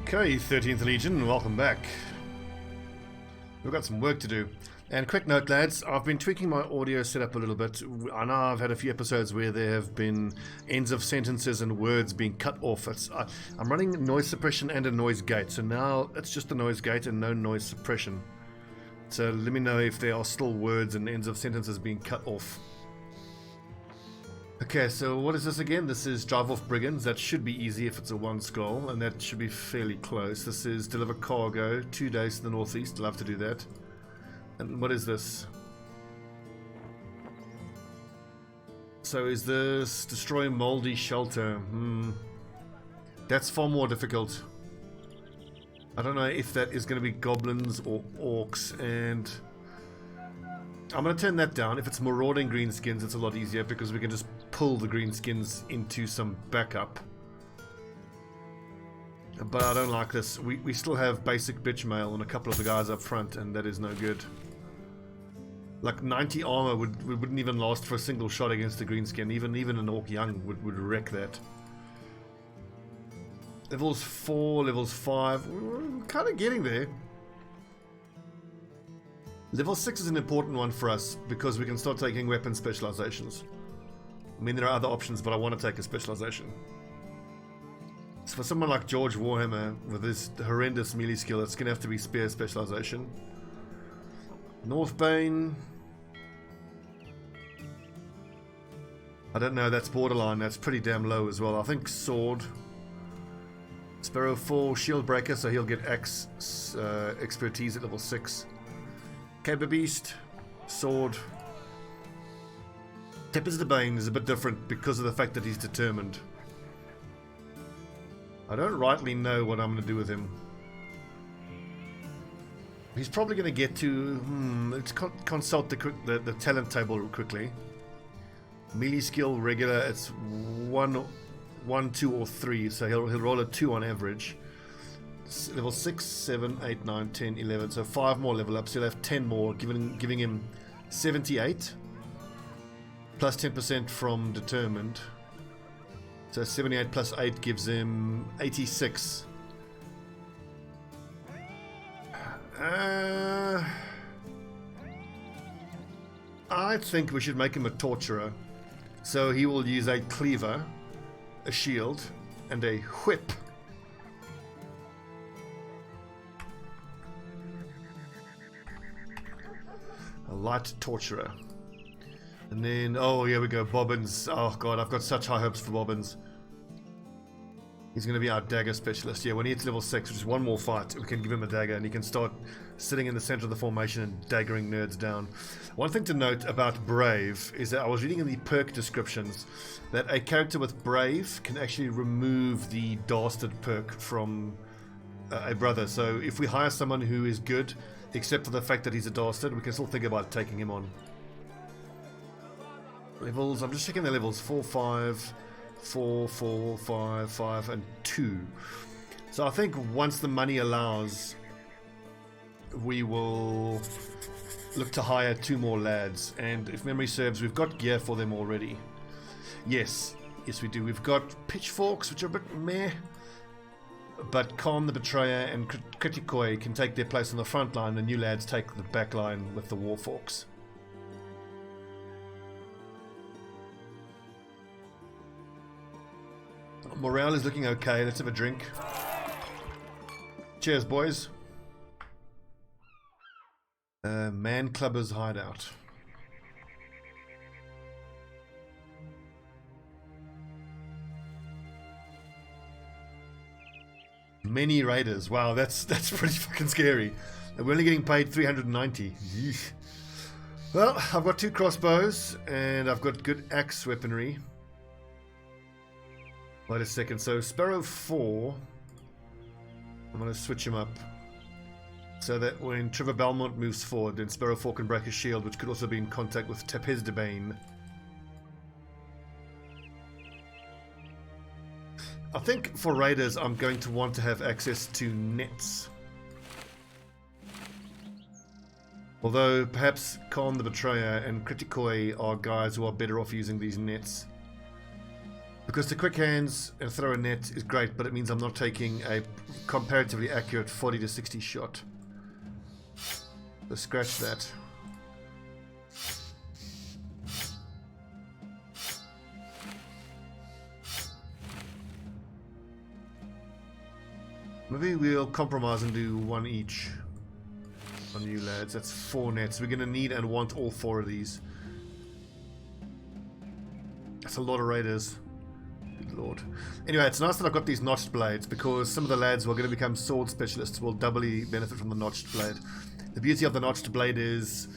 Okay, 13th Legion, welcome back. We've got some work to do. And quick note, lads, I've been tweaking my audio setup a little bit. I know I've had a few episodes where there have been ends of sentences and words being cut off. I'm running noise suppression and a noise gate, so now it's just a noise gate and no noise suppression. So let me know if there are still words and ends of sentences being cut off. Okay, so what is this again? This is Direwolf Brigands. That should be easy if it's a one skull, and that should be fairly close. This is deliver cargo, 2 days to the northeast. Love to do that. And what is this? So is this destroy moldy shelter? That's far more difficult. I don't know if that is going to be goblins or orcs, and I'm going to turn that down. If it's marauding greenskins, it's a lot easier because we can just pull the greenskins into some backup. But I don't like this. We still have basic bitch mail on a couple of the guys up front, and that is no good. Like 90 armor wouldn't even last for a single shot against a greenskin. Even an orc young would wreck that. Levels 4, levels 5. We're kind of getting there. Level 6 is an important one for us because we can start taking weapon specializations. I mean, there are other options, but I want to take a specialization. So for someone like George Warhammer with his horrendous melee skill, it's going to have to be spear specialization. Northbane. I don't know, that's borderline. That's pretty damn low as well. I think sword. Sparrow 4, shield breaker, so he'll get X expertise at level 6. Caber Beast, sword. Tempest Bane is a bit different because of the fact that he's determined. I don't rightly know what I'm going to do with him. He's probably going to get to... let's consult the talent table quickly. Melee skill regular, it's 1, 2, or 3, so he'll roll a 2 on average. Level 6, 7, 8, 9, 10, 11, so 5 more level ups. He'll have 10 more, giving him 78. Plus 10% from determined. So 78 plus 8 gives him 86. I think we should make him a torturer. So he will use a cleaver, a shield, and a whip. A light torturer. And then, oh, here we go, Bobbins. Oh god, I've got such high hopes for Bobbins. He's going to be our dagger specialist. Yeah, when he hits level 6, which is one more fight, we can give him a dagger and he can start sitting in the center of the formation and daggering nerds down. One thing to note about Brave is that I was reading in the perk descriptions that a character with Brave can actually remove the Dastard perk from a brother. So if we hire someone who is good, except for the fact that he's a Dastard, we can still think about taking him on. Levels, I'm just checking the levels, 4, 5... 4, 4, 5, 5, and 2. So I think once the money allows, we will look to hire 2 more lads. And if memory serves, we've got gear for them already. Yes, we do. We've got pitchforks, which are a bit meh. But Calm the Betrayer and Kritikoi can take their place on the front line. The new lads take the back line with the Warforks. Morale is looking okay. Let's have a drink. Cheers, boys. Man Clubber's hideout. Many raiders. Wow, that's pretty fucking scary. And we're only getting paid 390. Yeesh. Well, I've got 2 crossbows and I've got good axe weaponry. Wait a second, so Sparrow 4, I'm going to switch him up so that when Trevor Belmont moves forward, then Sparrow 4 can break his shield, which could also be in contact with Tempest Bane. I think for raiders, I'm going to want to have access to nets. Although perhaps Khan the Betrayer and Kritikoi are guys who are better off using these nets. Because the quick hands and throw a net is great, but it means I'm not taking a comparatively accurate 40 to 60 shot. So scratch that. Maybe we'll compromise and do one each on you lads. That's 4 nets. We're going to need and want all 4 of these. That's a lot of raiders. Good lord. Anyway, it's nice that I've got these notched blades, because some of the lads who are going to become sword specialists will doubly benefit from the notched blade. The beauty of the notched blade is,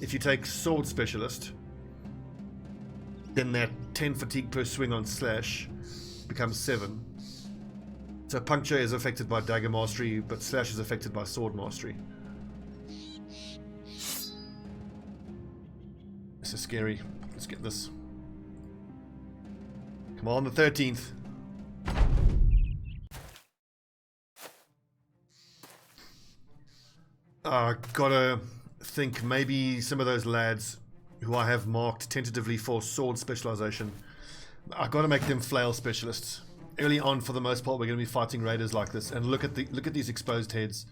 if you take sword specialist, then that 10 fatigue per swing on slash becomes 7. So puncture is affected by dagger mastery, but slash is affected by sword mastery. This is scary. Let's get this. Come on, the 13th. Gotta think maybe some of those lads who I have marked tentatively for sword specialization, I gotta make them flail specialists. Early on, for the most part, we're going to be fighting raiders like this, and look at these exposed heads.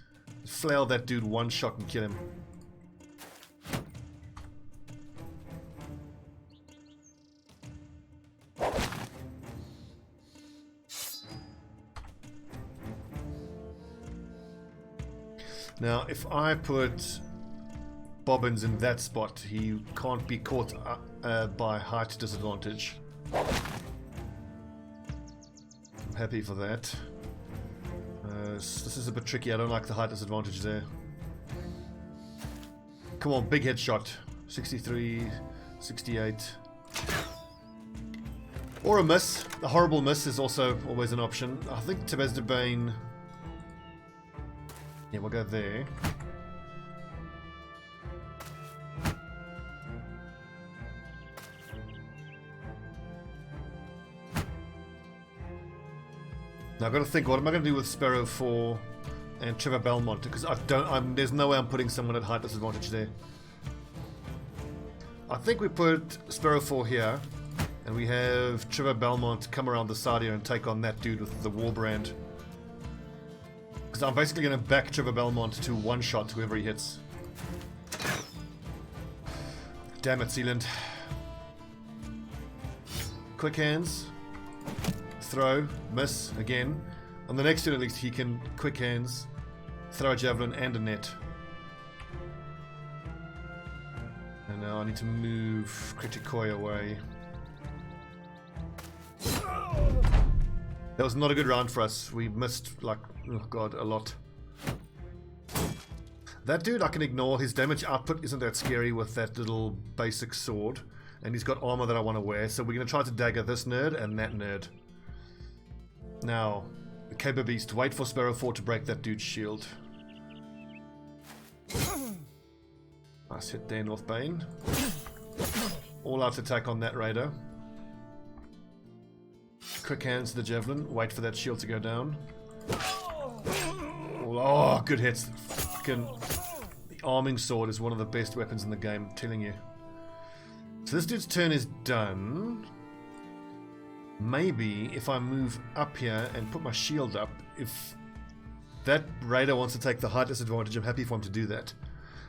Flail that dude one shot and kill him. Now, if I put Bobbins in that spot, he can't be caught by height disadvantage. Happy for that. This is a bit tricky. I don't like the height disadvantage there. Come on, big headshot. 63, 68. Or a miss. A horrible miss is also always an option. I think Tebez de Bane. Yeah, we'll go there. Now I've got to think, what am I going to do with Sparrow 4 and Trevor Belmont? Because there's no way I'm putting someone at height disadvantage there. I think we put Sparrow 4 here, and we have Trevor Belmont come around the side here and take on that dude with the war brand. Because I'm basically going to back Trevor Belmont to one-shot whoever he hits. Damn it, Sealand. Quick hands. Throw, miss, again. On the next turn at least he can quick hands, throw a javelin and a net. And now I need to move Kritikoi away. That was not a good round for us. We missed, like, oh god, a lot. That dude I can ignore. His damage output isn't that scary with that little basic sword. And he's got armor that I want to wear. So we're going to try to dagger this nerd and that nerd. Now, Caber Beast, wait for Sparrow 4 to break that dude's shield. Nice hit there, Northbane. All out attack on that raider. Quick hands to the javelin, wait for that shield to go down. Oh, good hits. Fucking, the arming sword is one of the best weapons in the game, I'm telling you. So this dude's turn is done. Maybe if I move up here and put my shield up, if that raider wants to take the height disadvantage, I'm happy for him to do that.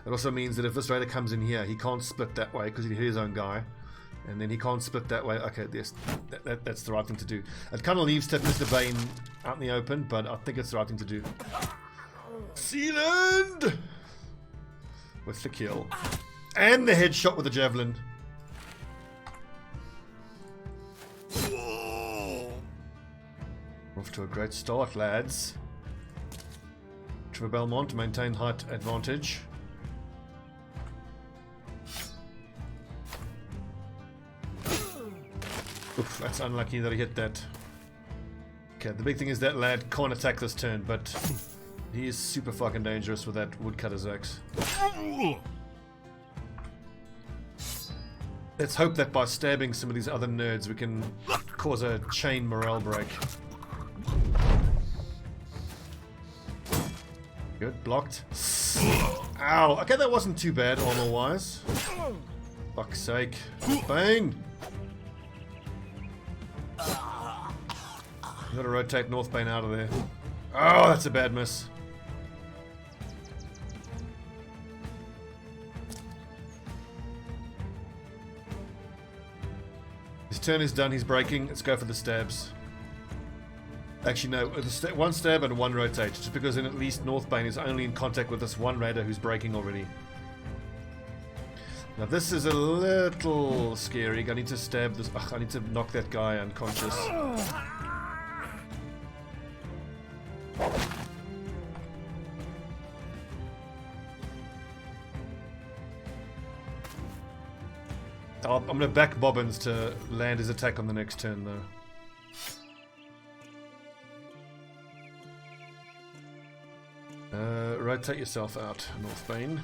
It also means that if this raider comes in here, he can't split that way because he hit his own guy. And then he can't split that way. Okay, yes, that's the right thing to do. It kind of leaves Mr. Bane out in the open, but I think it's the right thing to do. Sealand! With the kill. And the headshot with the javelin. Off to a great start, lads. Trevor Belmont, maintain height advantage. Oof, that's unlucky that he hit that. Okay, the big thing is that lad can't attack this turn, but he is super fucking dangerous with that woodcutter's axe. Let's hope that by stabbing some of these other nerds we can cause a chain morale break. Good, blocked. Ow! Okay, that wasn't too bad armor-wise. Fuck's sake. Bang! I'm gonna rotate Northbane out of there. Oh, that's a bad miss. His turn is done, he's breaking. Let's go for the stabs. Actually, no, one stab and one rotate, just because then at least Northbane is only in contact with this one raider who's breaking already. Now this is a little scary. I need to stab this. Ugh, I need to knock that guy unconscious. I'm going to back Bobbins to land his attack on the next turn though. Rotate yourself out, Northbane.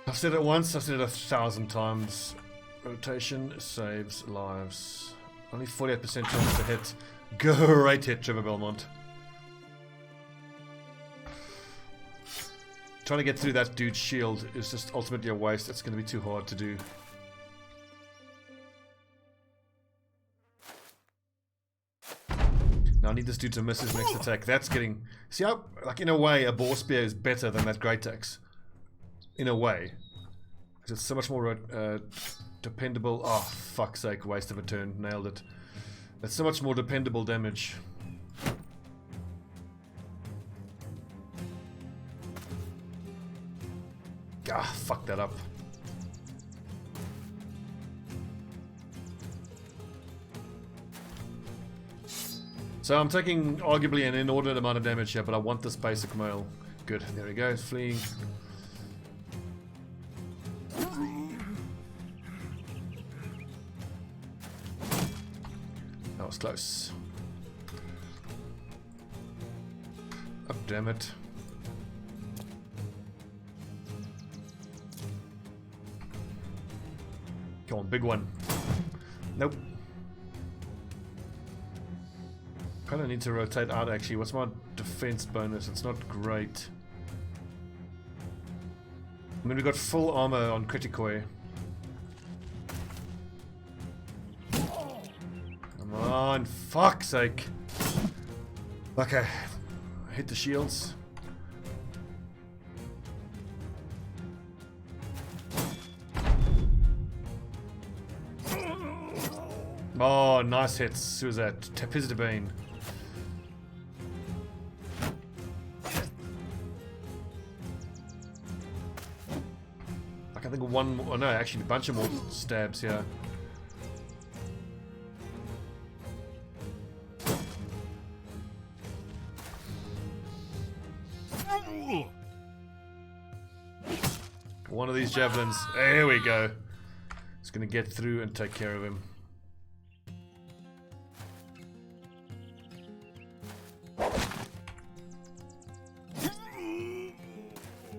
I've said it once, I've said it 1,000 times. Rotation saves lives. Only 48% chance to hit. Great hit, Trevor Belmont. Trying to get through that dude's shield is just ultimately a waste. It's going to be too hard to do. Now I need this dude to miss his next attack. That's getting... See how, like, in a way, a boar spear is better than that great axe. In a way. Because it's so much more dependable... Oh, fuck's sake, waste of a turn. Nailed it. It's so much more dependable damage. Ah, fuck that up. So I'm taking arguably an inordinate amount of damage here, but I want this basic mail. Good, there he goes, fleeing. That was close. Oh, damn it. Come on, big one. Nope. Kinda need to rotate out actually. What's my defense bonus? It's not great. I mean, we got full armor on Criticoi. Come on, fuck's sake. Okay, hit the shields. Oh, nice hits. Who was that? Peasant. I think one more, oh no, actually a bunch of more stabs here. One of these javelins, there we go. It's gonna get through and take care of him.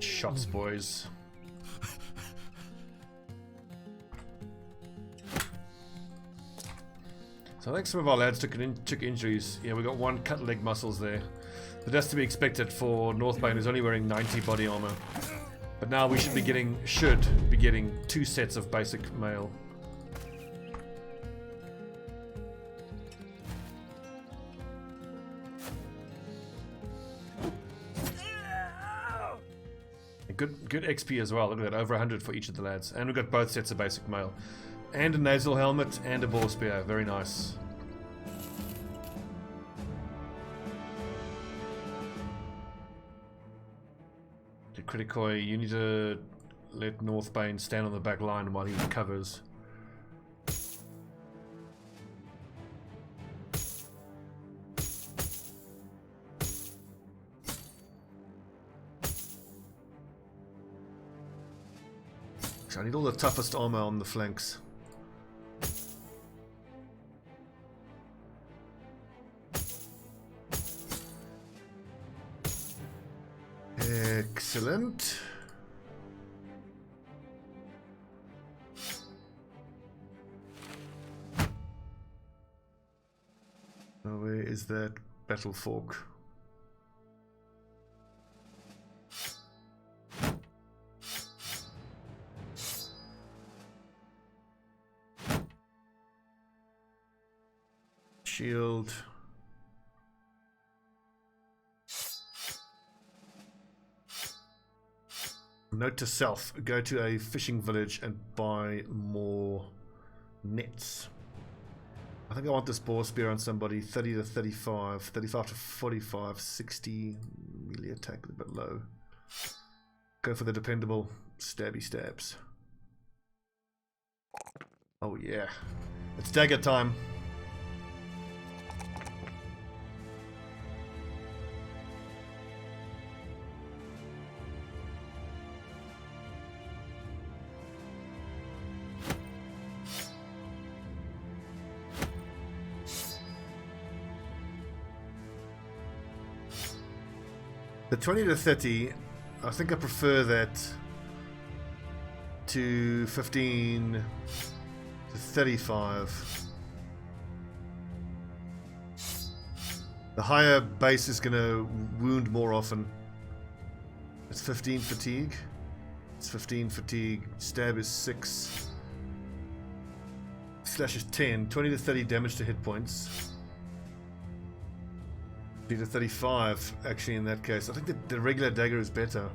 Shots, boys. So I think some of our lads took injuries. Yeah, we got one cut leg muscles there. But that's to be expected for Northbane, who's only wearing 90 body armor. But now we should be getting 2 sets of basic mail. Good XP as well. Look at that, over 100 for each of the lads. And we've got both sets of basic mail. And a nasal helmet and a boar spear. Very nice. Okay, Criticoi, you need to let Northbane stand on the back line while he recovers. I need all the toughest armor on the flanks. Excellent. Now where is that battle fork? Shield. Note to self, go to a fishing village and buy more nets. I think I want this boar spear on somebody. 30 to 35, 35 to 45, 60 melee attack, a bit low. Go for the dependable stabby stabs. Oh yeah, it's dagger time. The 20 to 30, I think I prefer that to 15 to 35. The higher base is going to wound more often. It's 15 fatigue. It's 15 fatigue. Stab is 6. Slash is 10. 20 to 30 damage to hit points. 50 to 35, actually, in that case. I think that the regular dagger is better.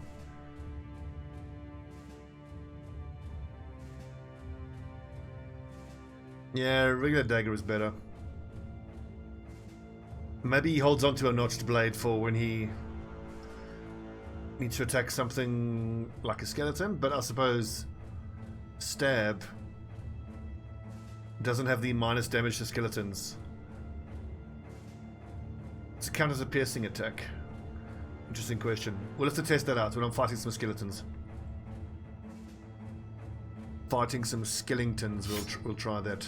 Yeah, regular dagger is better. Maybe he holds onto a notched blade for when he needs to attack something like a skeleton, but I suppose stab doesn't have the minus damage to skeletons. It counters a piercing attack. Interesting question. We'll have to test that out when I'm fighting some skeletons. Fighting some skellingtons, we'll try that.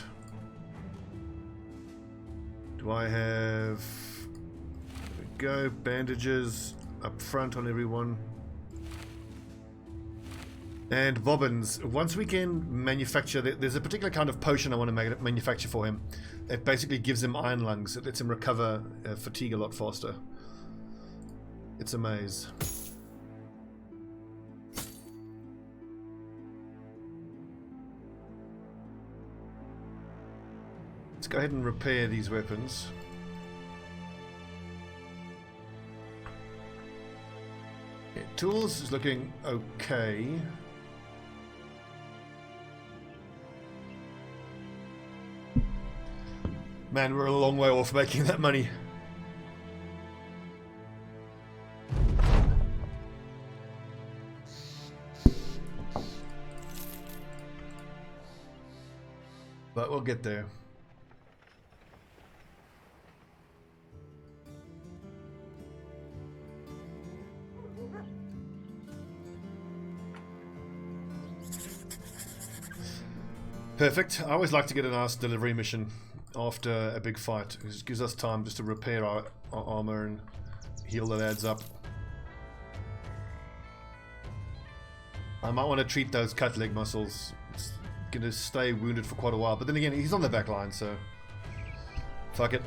Do I have... There we go, bandages up front on everyone. And bobbins. Once we can manufacture... There's a particular kind of potion I want to manufacture for him. It basically gives him iron lungs. It lets him recover fatigue a lot faster. It's a maze. Let's go ahead and repair these weapons. Yeah, tools is looking okay. Man, we're a long way off making that money. But we'll get there. Perfect. I always like to get a nice delivery mission after a big fight. It gives us time just to repair our armor and heal the lads up. I might want to treat those cut leg muscles. It's going to stay wounded for quite a while. But then again, he's on the back line, so fuck it.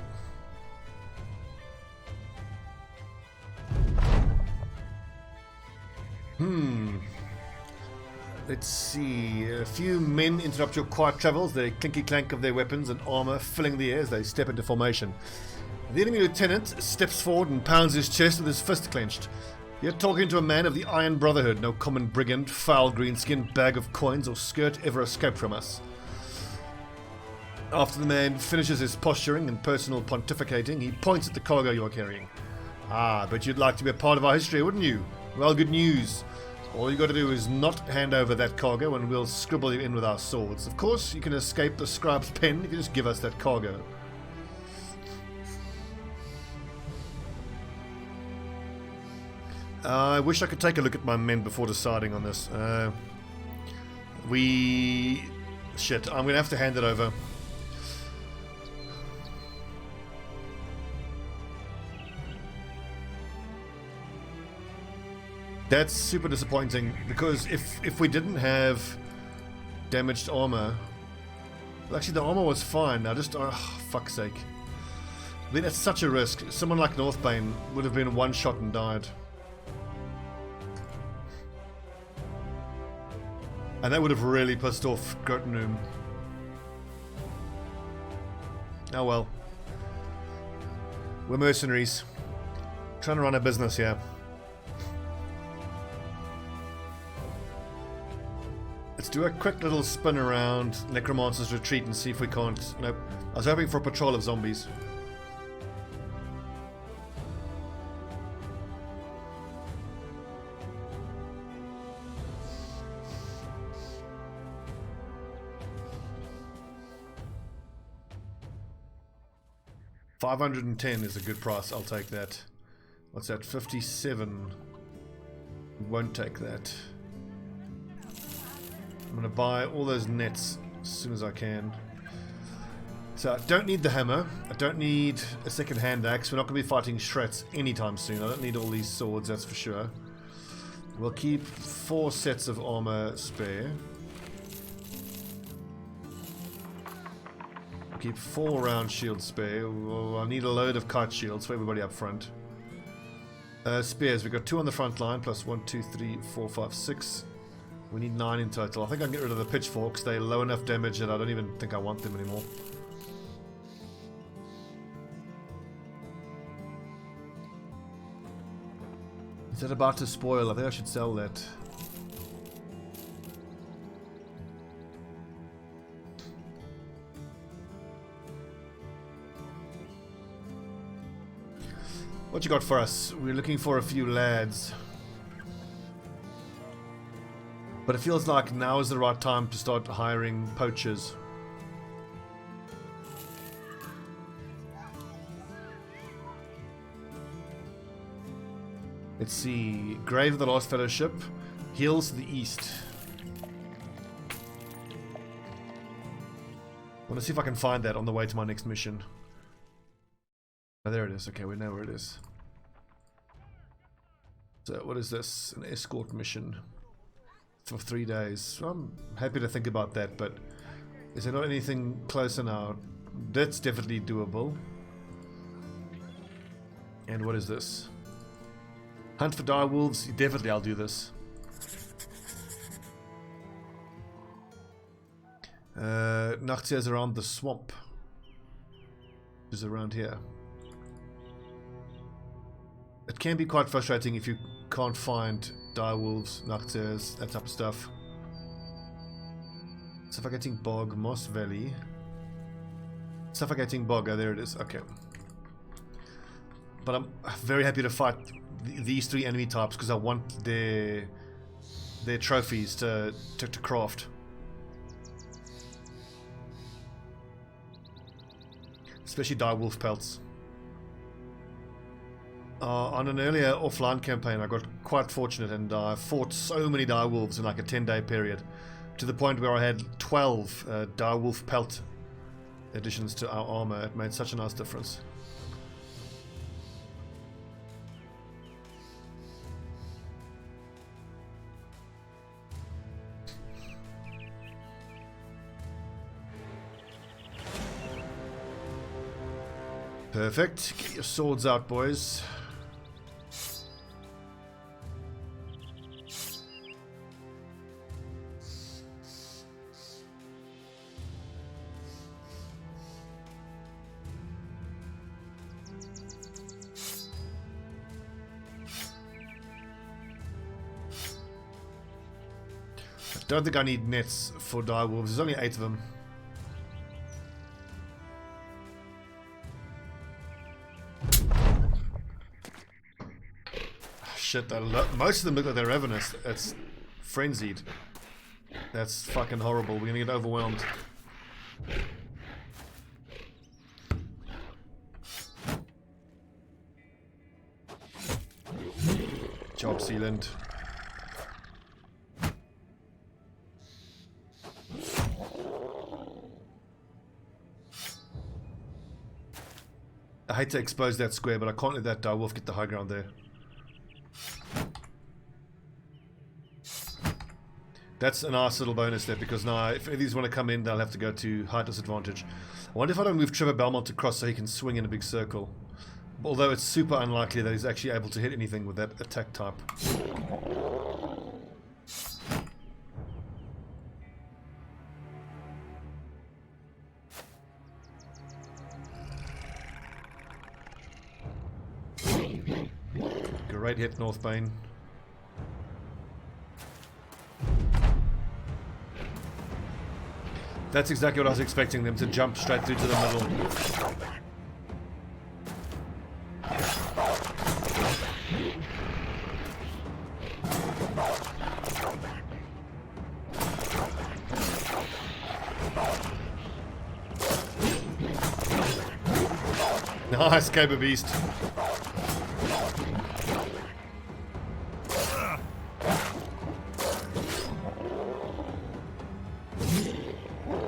Let's see. A few men interrupt your quiet travels, the clinky clank of their weapons and armor filling the air as they step into formation. The enemy lieutenant steps forward and pounds his chest with his fist clenched. You're talking to a man of the Iron Brotherhood, no common brigand, foul green-skinned bag of coins or skirt ever escaped from us. After the man finishes his posturing and personal pontificating, he points at the cargo you are carrying. Ah, but you'd like to be a part of our history, wouldn't you? Well, good news. All you got to do is not hand over that cargo and we'll scribble you in with our swords. Of course, you can escape the scribe's pen if you just give us that cargo. I wish I could take a look at my men before deciding on this. Shit, I'm going to have to hand it over. That's super disappointing, because if we didn't have damaged armor... Well, actually, the armor was fine. I just... Oh, fuck's sake. I mean, that's such a risk. Someone like Northbane would have been one shot and died. And that would have really pissed off Grotenum. Oh well. We're mercenaries. Trying to run a business here. do a quick little spin around Necromancer's Retreat and see if we can't... Nope. I was hoping for a patrol of zombies. $510 is a good price. I'll take that. What's that? 57. Won't take that. I'm going to buy all those nets as soon as I can. So I don't need the hammer. I don't need a second hand axe. We're not going to be fighting Shrets anytime soon. I don't need all these swords, that's for sure. We'll keep 4 sets of armor spare. Keep 4 round shields spare. I need a load of kite shields for everybody up front. Spears, we've got 2 on the front line, plus 1, 2, 3, 4, 5, 6. We need 9 in total. I think I can get rid of the pitchforks. They're low enough damage that I don't even think I want them anymore. Is that about to spoil? I think I should sell that. What you got for us? We're looking for a few lads. But it feels like now is the right time to start hiring poachers. Let's see. Grave of the Lost Fellowship. Hills to the east. I want to see if I can find that on the way to my next mission. Oh, there it is. Okay, we know where it is. So, what is this? An escort mission for 3 days. I'm happy to think about that, but is there not anything closer now? That's definitely doable. And what is this? Hunt for direwolves. Definitely, I'll do this. Nachtseers around the swamp. Is around here. It can be quite frustrating if you can't find direwolves, Nachtseers, that type of stuff. Suffocating Bog, Moss Valley. Suffocating Bog, oh, there it is. Okay. But I'm very happy to fight these 3 enemy types because I want their trophies to craft. Especially direwolf pelts. On an earlier offline campaign, I got quite fortunate and I fought so many direwolves in like a 10-day period, to the point where I had 12 direwolf pelt additions to our armor. It made such a nice difference. Perfect. Get your swords out, boys. I don't think I need nets for direwolves. There's only 8 of them. Shit, most of them look like they're ravenous. It's frenzied. That's fucking horrible. We're gonna get overwhelmed. Job sealant. I hate to expose that square, but I can't let that direwolf get the high ground there. That's a nice little bonus there, because now if any of these want to come in, they'll have to go to height disadvantage. I wonder if I don't move Trevor Belmont across so he can swing in a big circle. Although it's super unlikely that he's actually able to hit anything with that attack type. Great hit, Northbane. That's exactly what I was expecting, them to jump straight through to the middle. Nice, Caber Beast.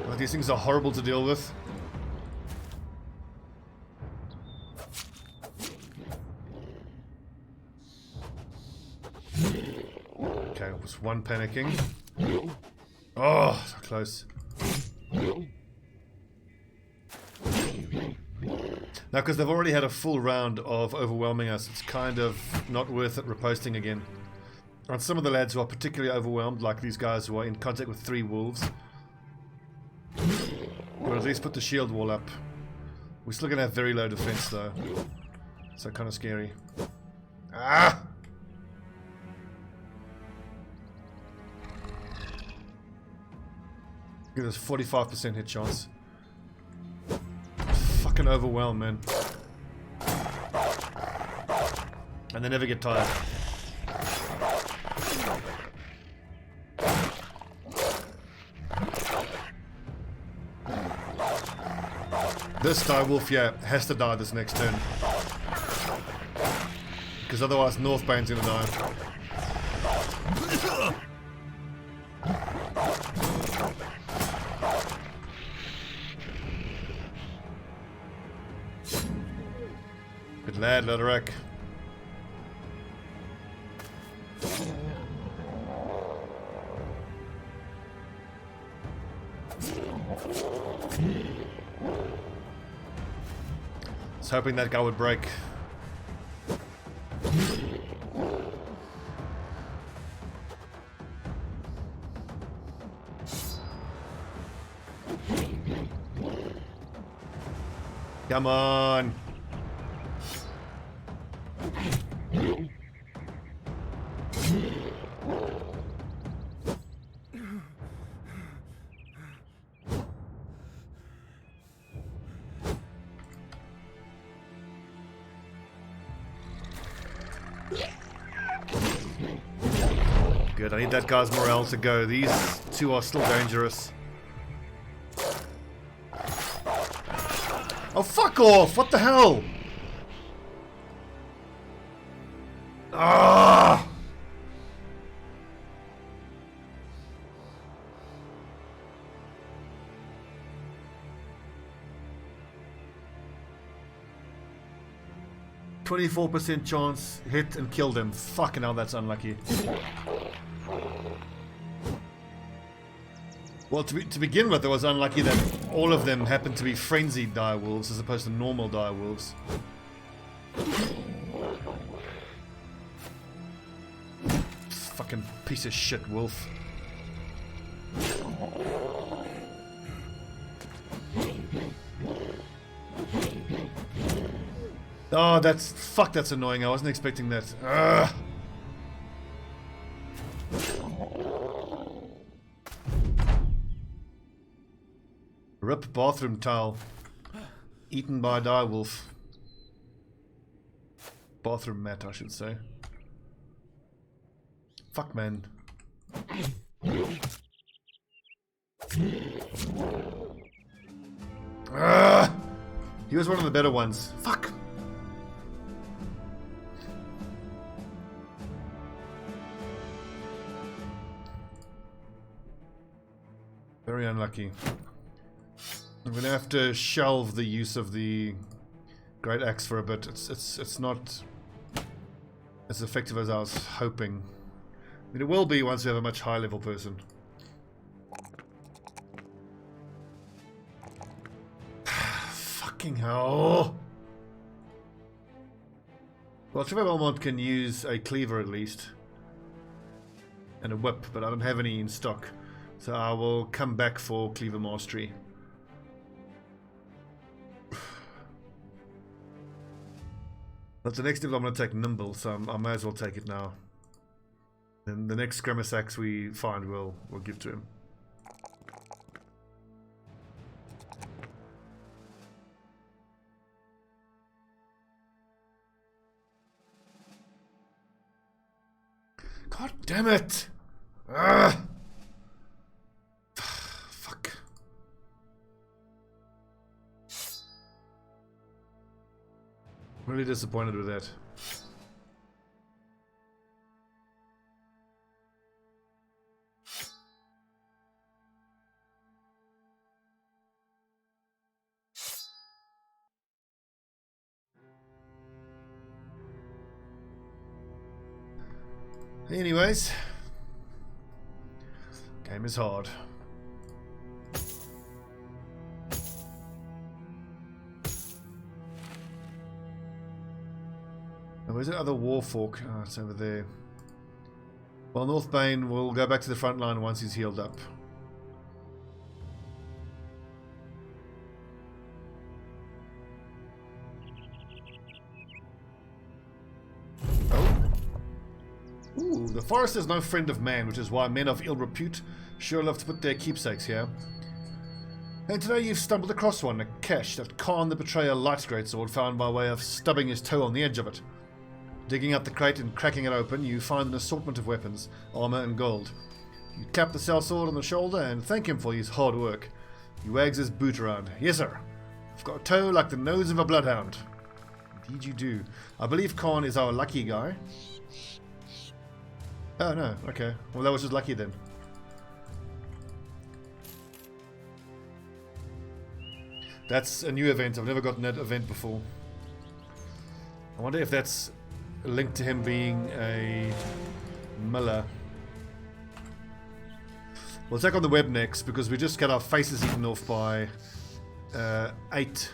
Oh, these things are horrible to deal with. Okay, was one panicking. Oh, so close. Now, because they've already had a full round of overwhelming us, it's kind of not worth it reposting again. And some of the lads who are particularly overwhelmed, like these guys who are in contact with 3 wolves, we'll at least put the shield wall up. We're still going to have very low defense though, so kind of scary. Ah! Give us 45% hit chance. Fucking overwhelmed, man. And they never get tired. This direwolf, yeah, has to die this next turn. Because otherwise Northbane's gonna die. Good lad, Lederak. I was hoping that guy would break. Come on. Good, I need that guy's morale to go. These two are still dangerous. Oh, fuck off! What the hell? Ah! 24% chance, hit and kill them. Fucking hell, that's unlucky. Well, to begin with, it was unlucky that all of them happened to be frenzied direwolves as opposed to normal direwolves. Fucking piece of shit wolf. Oh, that's annoying. I wasn't expecting that. Ugh. Rip bathroom towel. Eaten by a direwolf. Bathroom mat, I should say. Fuck, man. He was one of the better ones. Fuck. Very unlucky. I'm gonna have to shelve the use of the Great Axe for a bit. It's not as effective as I was hoping. I mean, it will be once we have a much higher level person. Fucking hell. Well, Trevor Belmont can use a cleaver at least. And a whip, but I don't have any in stock. So I will come back for cleaver mastery. But the next level I'm going to take nimble, so I may as well take it now. And the next Skirmish axe we find we'll give to him. God damn it! Ugh. Fuck. Really disappointed with that. Anyways, game is hard. Now, where's that other war fork? Oh, it's over there. Well, Northbane will go back to the front line once he's healed up. The forest is no friend of man, which is why men of ill repute sure love to put their keepsakes here. And today you've stumbled across one, a cache that Khan the Betrayer light greatsword found by way of stubbing his toe on the edge of it. Digging up the crate and cracking it open, you find an assortment of weapons, armor and gold. You tap the sellsword on the shoulder and thank him for his hard work. He wags his boot around. Yes, sir. I've got a toe like the nose of a bloodhound. Indeed you do. I believe Khan is our lucky guy. Oh, no. Okay. Well, that was just lucky then. That's a new event. I've never gotten that event before. I wonder if that's linked to him being a miller. We'll take on the webknecht because we just got our faces eaten off by 8.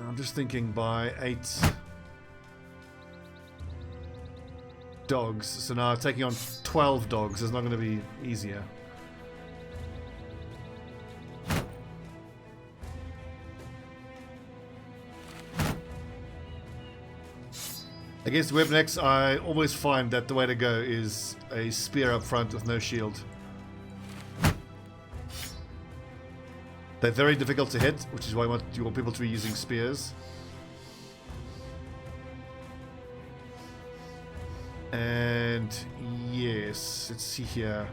I'm just thinking by 8... dogs, so now taking on 12 dogs is not going to be easier. Against webknechts, I always find that the way to go is a spear up front with no shield. They're very difficult to hit, which is why you want people to be using spears. And yes, let's see here.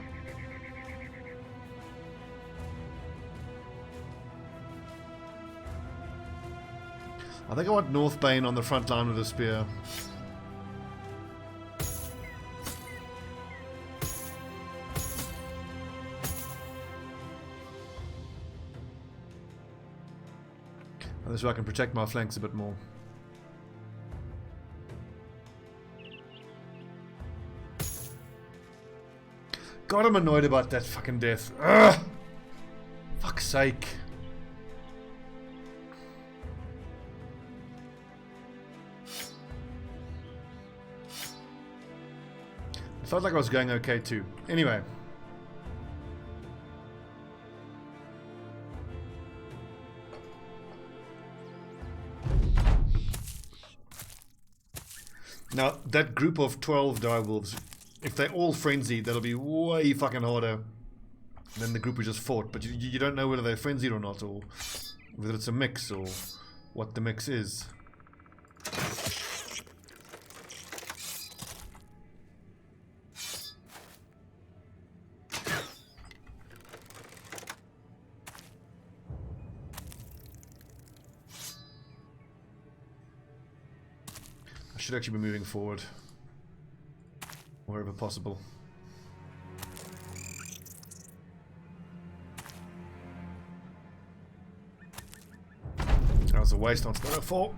I think I want Northbane on the front line with a spear. This way I can protect my flanks a bit more. God, I'm annoyed about that fucking death. Ugh! Fuck's sake. It felt like I was going okay too. Anyway. Now, that group of 12 direwolves, if they're all frenzied, that'll be way fucking harder than the group we just fought. But you don't know whether they're frenzied or not, or whether it's a mix, or what the mix is. I should actually be moving forward wherever possible. That was a waste on Stobbie 4.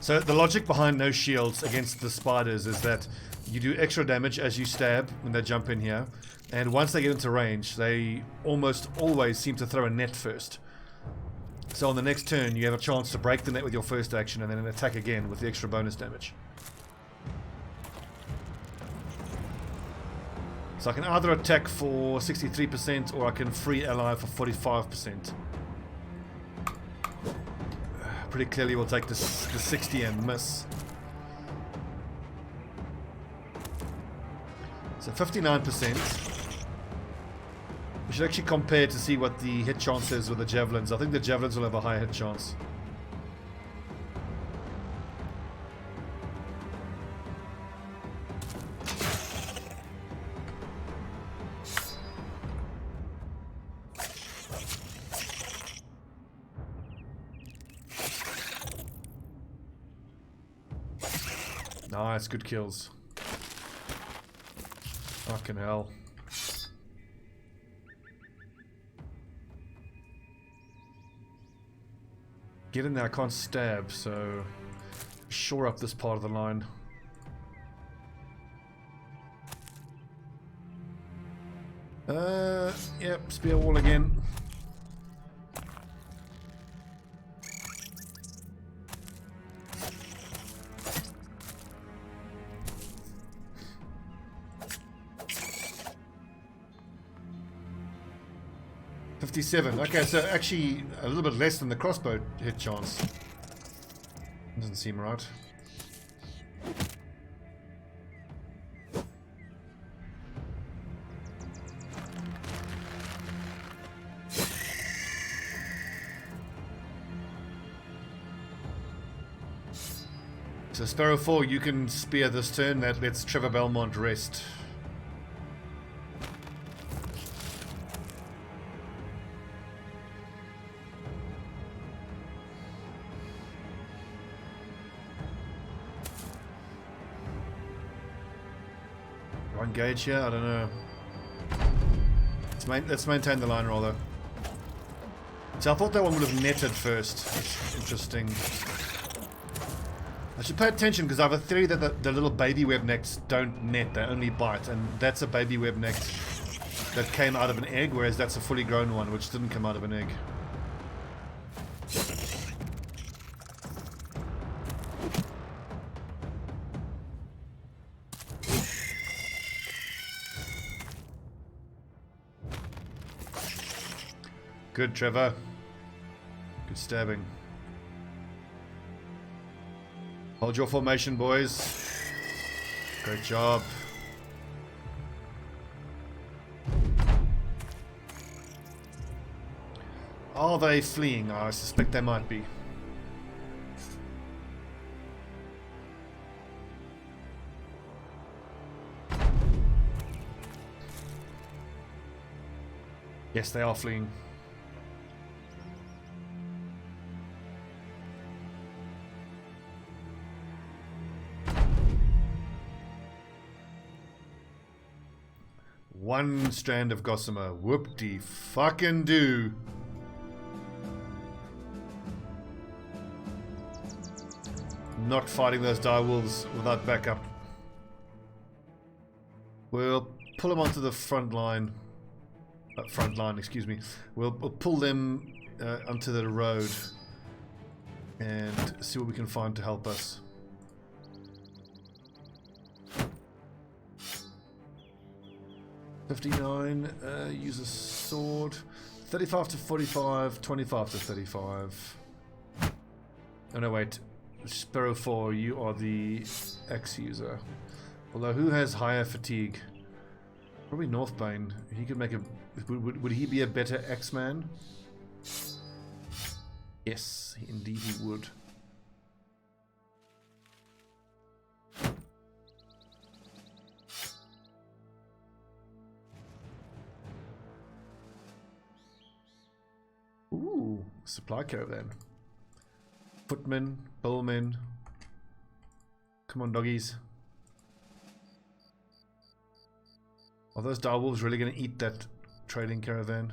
So the logic behind no shields against the spiders is that you do extra damage as you stab when they jump in here, and once they get into range, they almost always seem to throw a net first. So on the next turn, you have a chance to break the net with your first action and then attack again with the extra bonus damage. So I can either attack for 63% or I can free ally for 45%. Pretty clearly we'll take the 60 and miss. So 59%. We should actually compare to see what the hit chance is with the javelins. I think the javelins will have a higher hit chance. Nice, good kills. Fucking hell. Get in there, I can't stab, so shore up this part of the line. Yep, spear wall again. Okay, so actually a little bit less than the crossbow hit chance. Doesn't seem right. So Sparrow 4, you can spear this turn. That lets Trevor Belmont rest. Engage here? I don't know. Let's maintain the line roll though. So I thought that one would have netted first. That's interesting. I should pay attention because I have a theory that the little baby webknechts don't net, they only bite, and that's a baby webknecht that came out of an egg, whereas that's a fully grown one which didn't come out of an egg. Good, Trevor. Good stabbing. Hold your formation, boys. Great job. Are they fleeing? I suspect they might be. Yes, they are fleeing. One strand of gossamer. Whoop-de-fucking-do. Not fighting those direwolves without backup. We'll pull them onto the front line. Front line, excuse me. We'll pull them onto the road and see what we can find to help us. Use a sword. 35 to 45, 25 to 35. Oh no, wait. Sparrow 4, you are the X user. Although, who has higher fatigue? Probably Northbane. He could make a... Would he be a better X-man? Yes, indeed he would. Ooh, supply caravan. Footmen, bowmen. Come on, doggies. Are those direwolves really going to eat that trading caravan?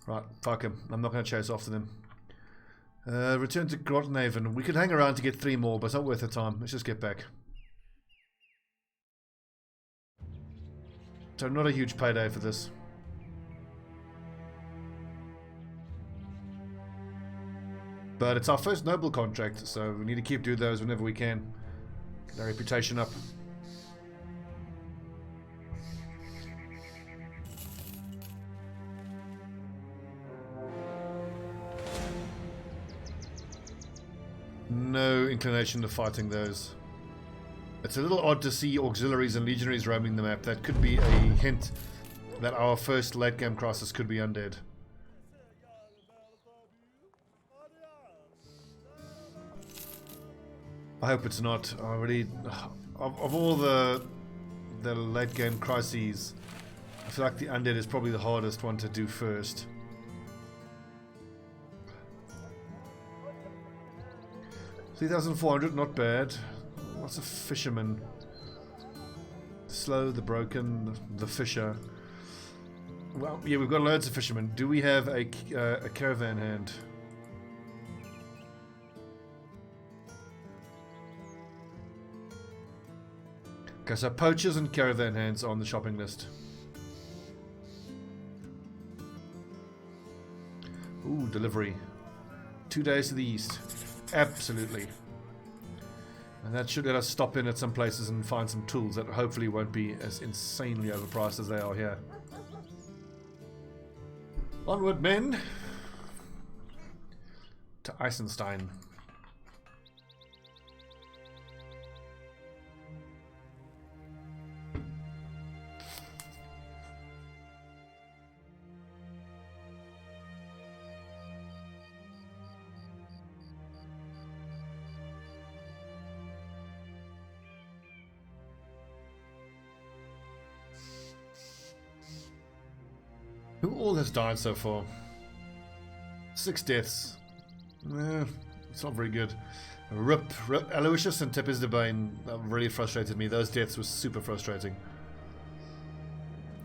Right, fuck him. I'm not going to chase after them. Return to Grottenhaven. We could hang around to get 3 more, but it's not worth the time. Let's just get back. So not a huge payday for this. But it's our first noble contract, so we need to keep doing those whenever we can. Get our reputation up. No inclination to fighting those. It's a little odd to see auxiliaries and legionaries roaming the map. That could be a hint that our first late game crisis could be undead. I hope it's not. I really, of all the late game crises, I feel like the undead is probably the hardest one to do first. 3,400, not bad. What's a fisherman? Slow, the broken, the fisher. Well, yeah, we've got loads of fishermen. Do we have a caravan hand? Okay, so poachers and caravan hands are on the shopping list. Ooh, delivery. 2 days to the east. Absolutely. And that should let us stop in at some places and find some tools that hopefully won't be as insanely overpriced as they are here. Onward, men! To Eisenstein. Who all has died so far? 6 deaths. It's not very good. Rip Aloysius and Tepes de Bane really frustrated me. Those deaths were super frustrating.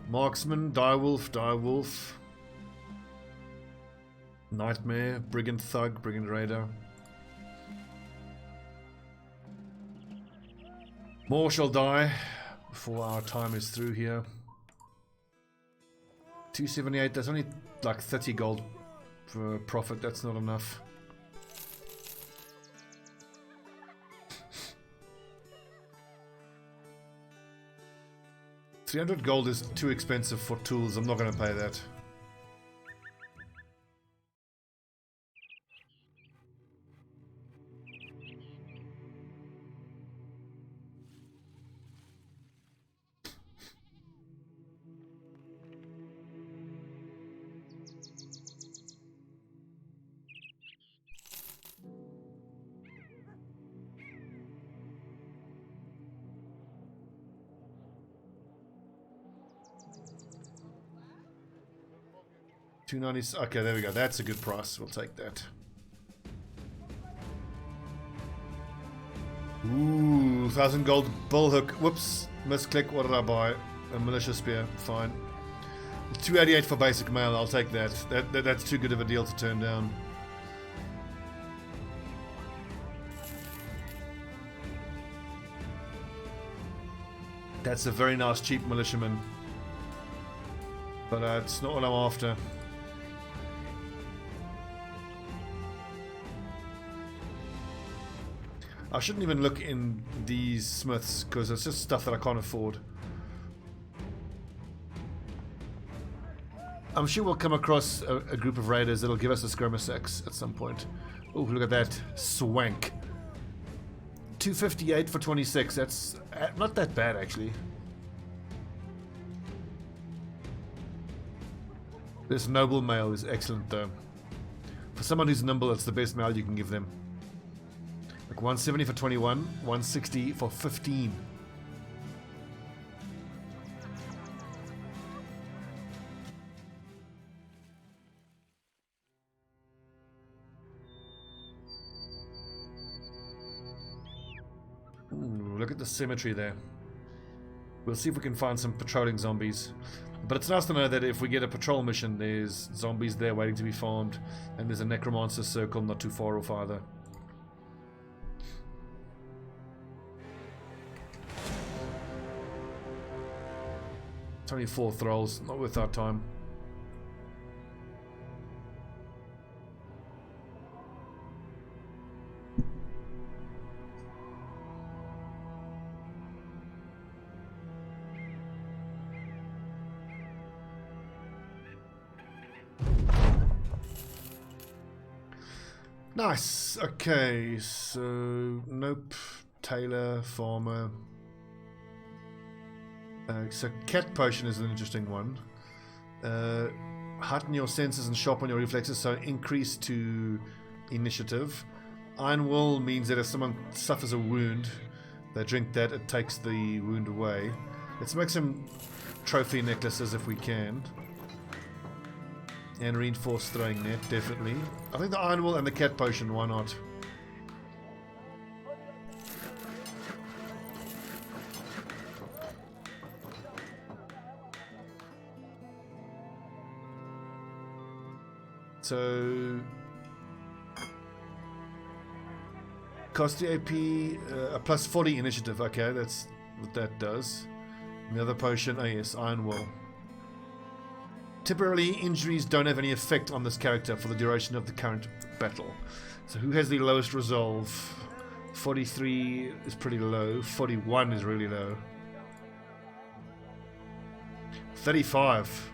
Marksman, Direwolf. Nightmare, Brigand Thug, Brigand Raider. More shall die before our time is through here. 278, that's only like 30 gold for profit, that's not enough. $300 gold is too expensive for tools, I'm not going to pay that. $290. Okay, there we go. That's a good price. We'll take that. Ooh, 1,000 gold bullhook. Whoops, misclick. What did I buy? A militia spear. Fine. 288 for basic mail. I'll take that. That's too good of a deal to turn down. That's a very nice cheap militiaman, but it's not what I'm after. I shouldn't even look in these smiths because it's just stuff that I can't afford. I'm sure we'll come across a group of raiders that'll give us a skirmish axe at some point. Oh, look at that swank. 258 for 26. That's not that bad actually. This noble mail is excellent though. For someone who's nimble, it's the best mail you can give them. Like 170 for 21, 160 for 15. Ooh, look at the symmetry there. We'll see if we can find some patrolling zombies. But it's nice to know that if we get a patrol mission, there's zombies there waiting to be farmed, and there's a necromancer circle not too far off either. It's only 4 thralls, not worth our time. Nice. Okay, so nope. Tailor, farmer. So cat potion is an interesting one. Heighten your senses and sharpen your reflexes, so increase to initiative. Iron wool means that if someone suffers a wound, they drink that, it takes the wound away. Let's make some trophy necklaces if we can. And reinforced throwing net, definitely. I think the iron wool and the cat potion, why not? So cost the AP a plus 40 initiative. Okay, that's what that does. Another potion. Oh yes, Iron Will. Temporarily, injuries don't have any effect on this character for the duration of the current battle. So who has the lowest resolve? 43 is pretty low. 41 is really low. 35.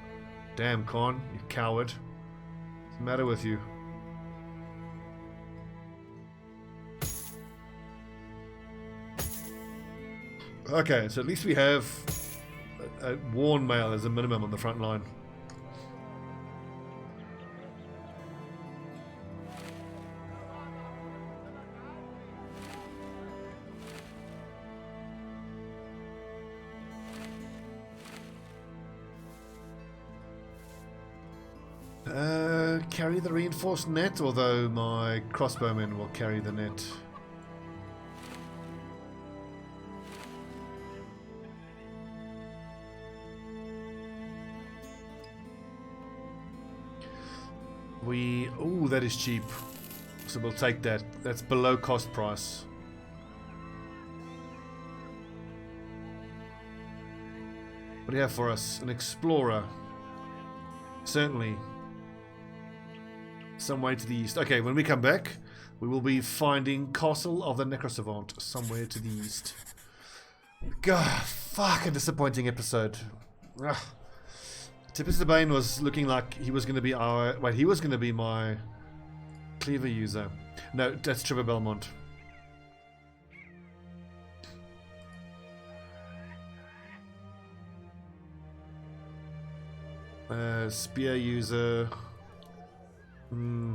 Damn, Con, you coward. What's the matter with you? Okay, so at least we have a worn male as a minimum on the front line. Carry the reinforced net, although my crossbowmen will carry the net. Oh, that is cheap. So we'll take that. That's below cost price. What do you have for us? An explorer. Certainly. Some way to the east. Okay, when we come back, we will be finding Castle of the Necrosavant somewhere to the east. God, fuck, a disappointing episode. Ugh. Tippus the Bane was looking like he was going to be our... Wait, he was going to be my cleaver user. No, that's Trevor Belmont. Spear user...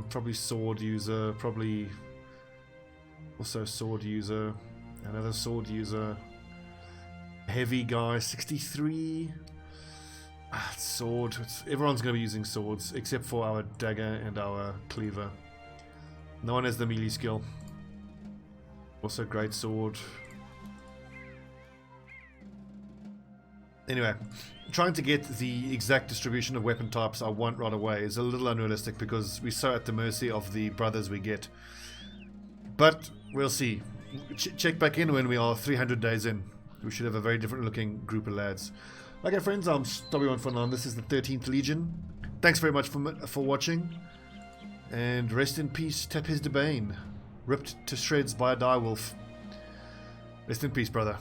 probably sword user, probably also sword user, another sword user, heavy guy, 63, sword, everyone's going to be using swords except for our dagger and our cleaver. No one has the melee skill. Also great sword. Anyway, trying to get the exact distribution of weapon types I want right away is a little unrealistic because we're so at the mercy of the brothers we get. But we'll see. Check back in when we are 300 days in. We should have a very different looking group of lads. Okay friends, I'm Stobbie149. This is the 13th Legion. Thanks very much for watching. And rest in peace, Tippus the Bane. Ripped to shreds by a direwolf. Rest in peace, brother.